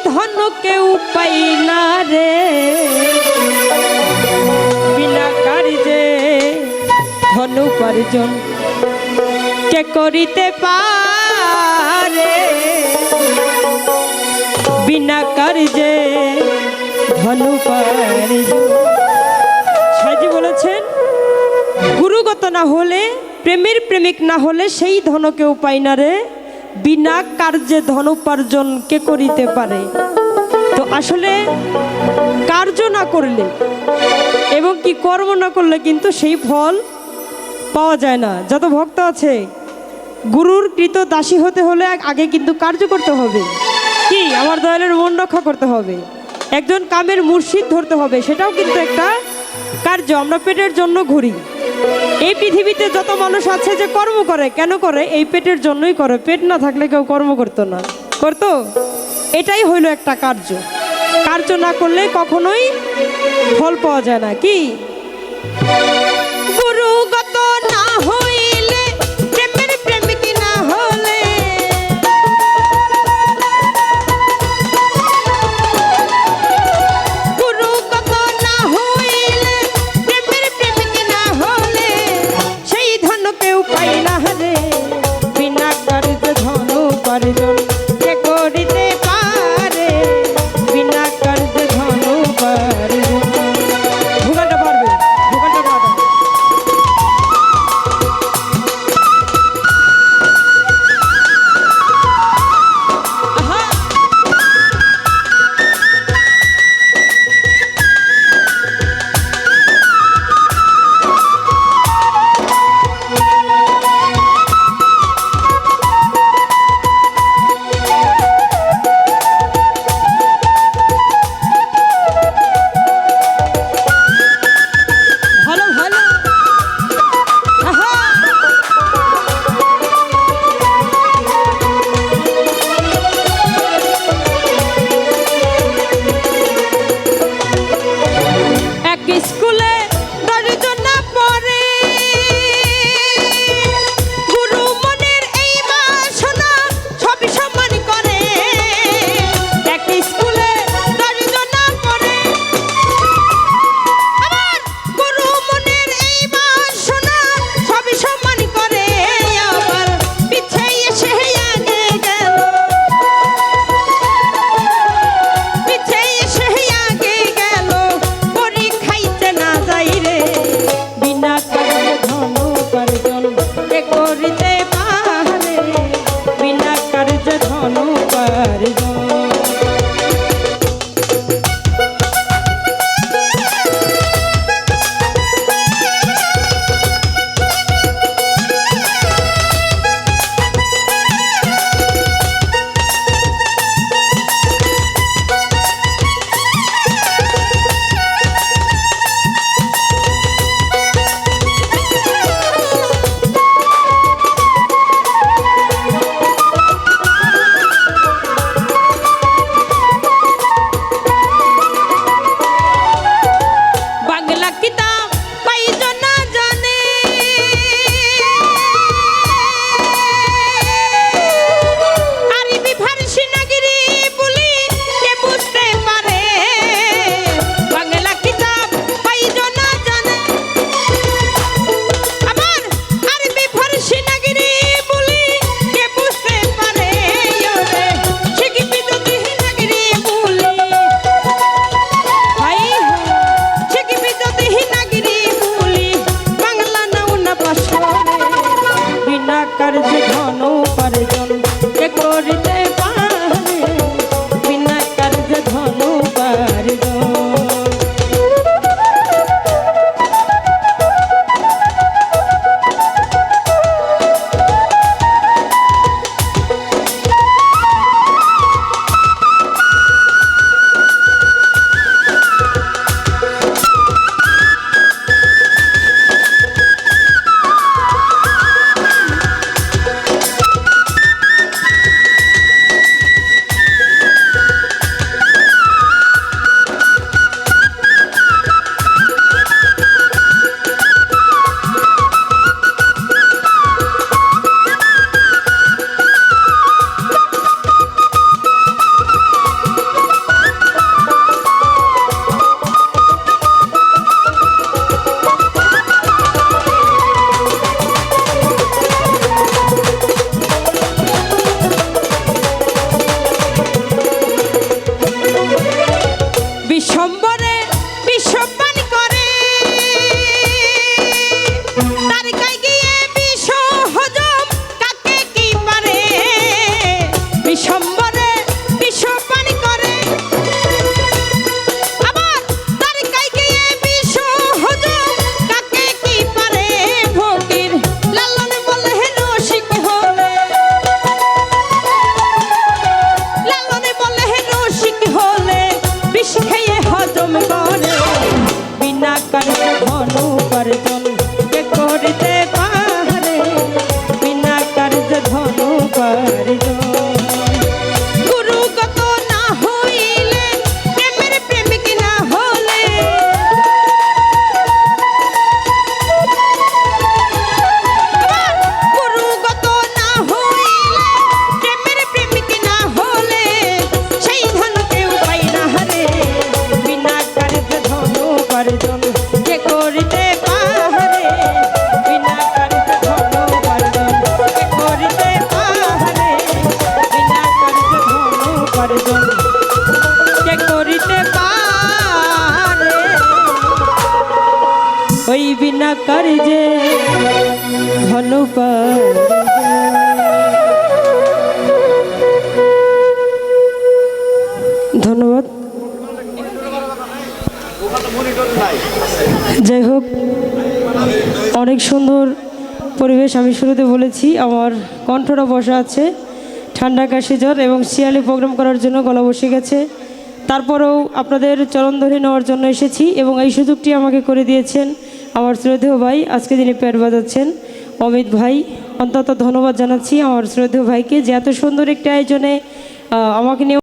ধন কেউ পাই না রে, বিনা কার্যে ধন উপার্জন কে করিতে পারে, বিনা কার্যে ধন উপার্জন। সাজি বলেছেন গুরুগত না হলে, প্রেমের প্রেমিক না হলে সেই ধন কেউ পাই না রে, বিনা কার্যে ধন উপার্জন কে করিতে পারে। তো আসলে কার্য না করলে এবং কি কর্ম না করলে কিন্তু সেই ফল পাওয়া যায় না। যত ভক্ত আছে গুরুর কৃত দাসী হতে হলে আগে কিন্তু কার্য করতে হবে, কি আমার দয়ালের মন রক্ষা করতে হবে, একজন কামের মুর্শিদ ধরতে হবে, সেটাও কিন্তু একটা কার্য। আমরা পেটের জন্য ঘুরি, এই পৃথিবীতে যত মানুষ আছে যে কর্ম করে, কেন করে? এই পেটের জন্যই করে। পেট না থাকলে কেউ কর্ম করতো না, করতো? এটাই হইল একটা কার্য। কার্য না করলে কখনোই ফল পাওয়া যায় না। কি গুরুগত না হইলে, প্রেমের প্রেমিক না হলে, গুরুগত না হইলে, প্রেমের প্রেমিক না হলে, সেই ধন কেউ পাই না রে, বিনা কার্যে ধন উপার্জন কে করিতে পারে, বিনা কার্যে ধন উপার্জন। ভোগানটা পারবে, ভোগানটা পারবে। যে ধনু পারিজন গুরুগত না হইলে প্রেমের প্রেমিক না হলে গুরুগত না হইলে প্রেমের প্রেমিক না হলে সেই ধন কেউ পাই না হারে বিনা কার্যে ধনু পারিজন কে করিতে পারে বিনা কার্যে ধনু পারিজন কে করিতে পারে বিনা কার্যে ধনু পারিজন কে করিতে পারে ওই বিনা কার্যে ধনু পারিজন। ধন্যবাদ। যাই হোক, অনেক সুন্দর পরিবেশ। আমি শুরুতে বলেছি আমার কণ্ঠটা বসা আছে, ঠান্ডা কাশি জ্বর এবং শিয়ালি প্রোগ্রাম করার জন্য গলা বসে গেছে। তারপরেও আপনাদের চরণ ধরে নেওয়ার জন্য এসেছি এবং এই সুযোগটি আমাকে করে দিয়েছেন আমার শ্রদ্ধেয় ভাই, আজকে যিনি প্যাড বাজাচ্ছেন অমিত ভাই। অন্তত ধন্যবাদ জানাচ্ছি আমার শ্রদ্ধেয় ভাইকে যে এত সুন্দর একটি আয়োজনে আমাকে নিয়ে